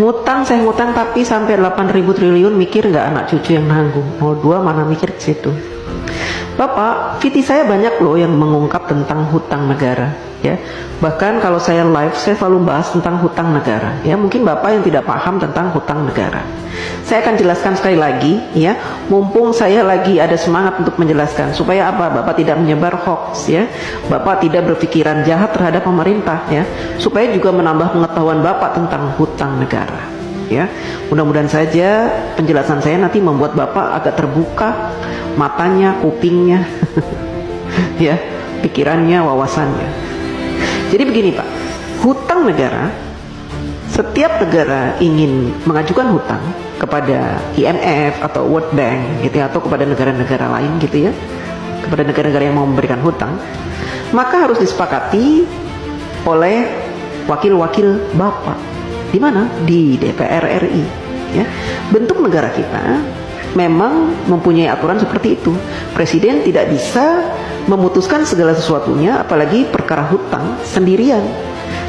Ngutang, saya ngutang tapi sampai 8.000 triliun, mikir nggak anak cucu yang nanggung? 02 mana mikir ke situ. Bapak, VT saya banyak loh yang mengungkap tentang hutang negara, ya. Bahkan kalau saya live, saya selalu bahas tentang hutang negara, ya. Mungkin Bapak yang tidak paham tentang hutang negara, saya akan jelaskan sekali lagi, ya. Mumpung saya lagi ada semangat untuk menjelaskan, supaya apa? Bapak tidak menyebar hoax, ya. Bapak tidak berpikiran jahat terhadap pemerintah, ya. Supaya juga menambah pengetahuan Bapak tentang hutang negara, ya. Mudah-mudahan saja penjelasan saya nanti membuat Bapak agak terbuka matanya, kupingnya, ya, pikirannya, wawasannya. Jadi begini Pak, hutang negara, setiap negara ingin mengajukan hutang kepada IMF atau World Bank gitu ya, atau kepada negara-negara lain gitu ya, kepada negara-negara yang mau memberikan hutang, maka harus disepakati oleh wakil-wakil Bapak. Di mana? Di DPR RI, ya. Bentuk negara kita memang mempunyai aturan seperti itu. Presiden tidak bisa memutuskan segala sesuatunya, apalagi perkara hutang sendirian.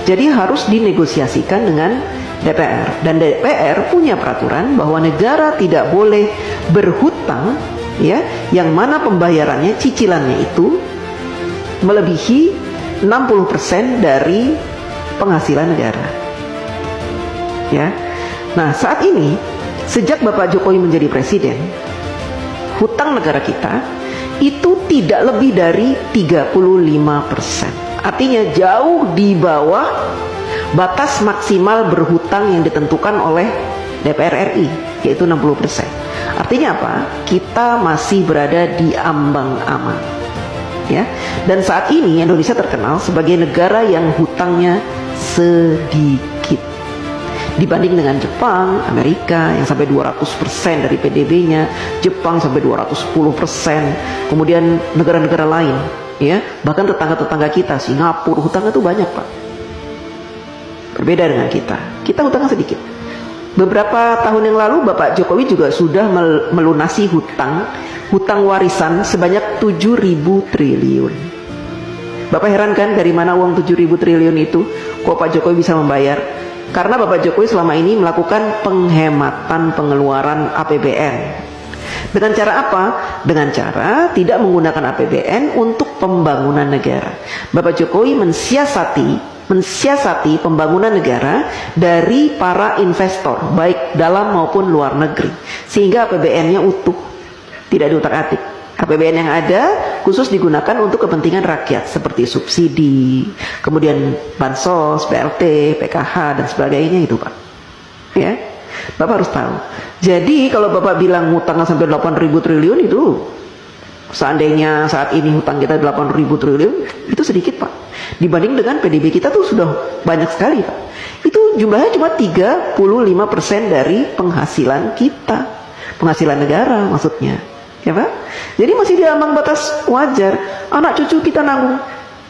Jadi harus dinegosiasikan dengan DPR, dan DPR punya peraturan bahwa negara tidak boleh berhutang, ya, yang mana pembayarannya, cicilannya itu melebihi 60% dari penghasilan negara, ya. Nah, saat ini sejak Bapak Jokowi menjadi presiden, hutang negara kita itu tidak lebih dari 35%. Artinya jauh di bawah batas maksimal berhutang yang ditentukan oleh DPR RI, yaitu 60%. Artinya apa? Kita masih berada di ambang aman, ya. Dan saat ini Indonesia terkenal sebagai negara yang hutangnya sedikit dibanding dengan Jepang, Amerika yang sampai 200% dari PDB-nya, Jepang sampai 210%, kemudian negara-negara lain, ya, bahkan tetangga-tetangga kita, Singapura, hutangnya itu banyak Pak. Berbeda dengan kita hutangnya sedikit. Beberapa tahun yang lalu Bapak Jokowi juga sudah melunasi hutang warisan sebanyak 7.000 triliun. Bapak heran kan dari mana uang 7.000 triliun itu? Kok Pak Jokowi bisa membayar? Karena Bapak Jokowi selama ini melakukan penghematan pengeluaran APBN. Dengan cara apa? Dengan cara tidak menggunakan APBN untuk pembangunan negara. Bapak Jokowi mensiasati pembangunan negara dari para investor, baik dalam maupun luar negeri, sehingga APBN-nya utuh, tidak diutak-atik. APBN yang ada khusus digunakan untuk kepentingan rakyat seperti subsidi, kemudian bansos, BLT, PKH dan sebagainya itu Pak. Ya, Bapak harus tahu. Jadi kalau Bapak bilang hutangnya sampai 8.000 triliun itu, seandainya saat ini hutang kita 8.000 triliun, itu sedikit Pak. Dibanding dengan PDB kita tuh sudah banyak sekali Pak. Itu jumlahnya cuma 35% dari penghasilan kita, penghasilan negara maksudnya. Ya Pak, jadi masih di ambang batas wajar. Anak cucu kita nanggung?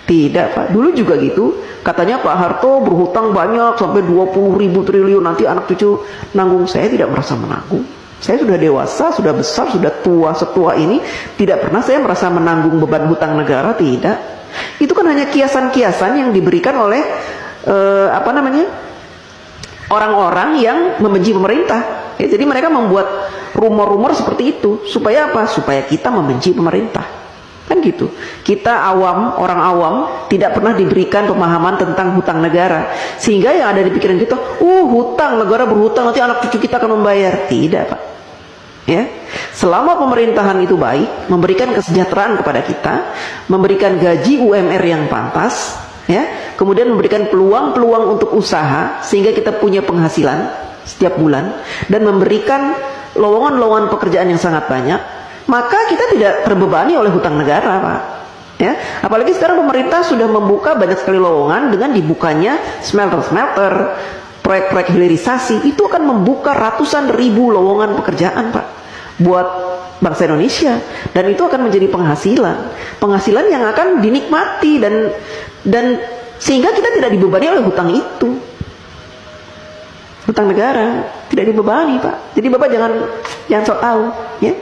Tidak Pak, dulu juga gitu. Katanya Pak Harto berhutang banyak sampai 20.000 triliun, nanti anak cucu nanggung. Saya tidak merasa menanggung. Saya sudah dewasa, sudah besar, sudah tua, setua ini, tidak pernah saya merasa menanggung beban hutang negara. Tidak. Itu kan hanya kiasan-kiasan yang diberikan oleh orang-orang yang membenci pemerintah. Ya, jadi mereka membuat rumor-rumor seperti itu supaya apa? Supaya kita membenci pemerintah, kan gitu. Kita awam, orang awam, tidak pernah diberikan pemahaman tentang hutang negara, sehingga yang ada di pikiran kita, hutang, negara berhutang, nanti anak cucu kita akan membayar. Tidak Pak, ya. Selama pemerintahan itu baik, memberikan kesejahteraan kepada kita, memberikan gaji UMR yang pantas, ya, kemudian memberikan peluang-peluang untuk usaha sehingga kita punya penghasilan setiap bulan, dan memberikan lowongan-lowongan pekerjaan yang sangat banyak, maka kita tidak terbebani oleh hutang negara Pak, ya. Apalagi sekarang pemerintah sudah membuka banyak sekali lowongan dengan dibukanya smelter-smelter, proyek-proyek hilirisasi, itu akan membuka ratusan ribu lowongan pekerjaan Pak buat bangsa Indonesia, dan itu akan menjadi penghasilan yang akan dinikmati, dan sehingga kita tidak dibebani oleh hutang itu. Hutang negara tidak dibebani Pak. Jadi Bapak jangan sok tahu, ya.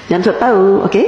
Jangan sok tahu, oke?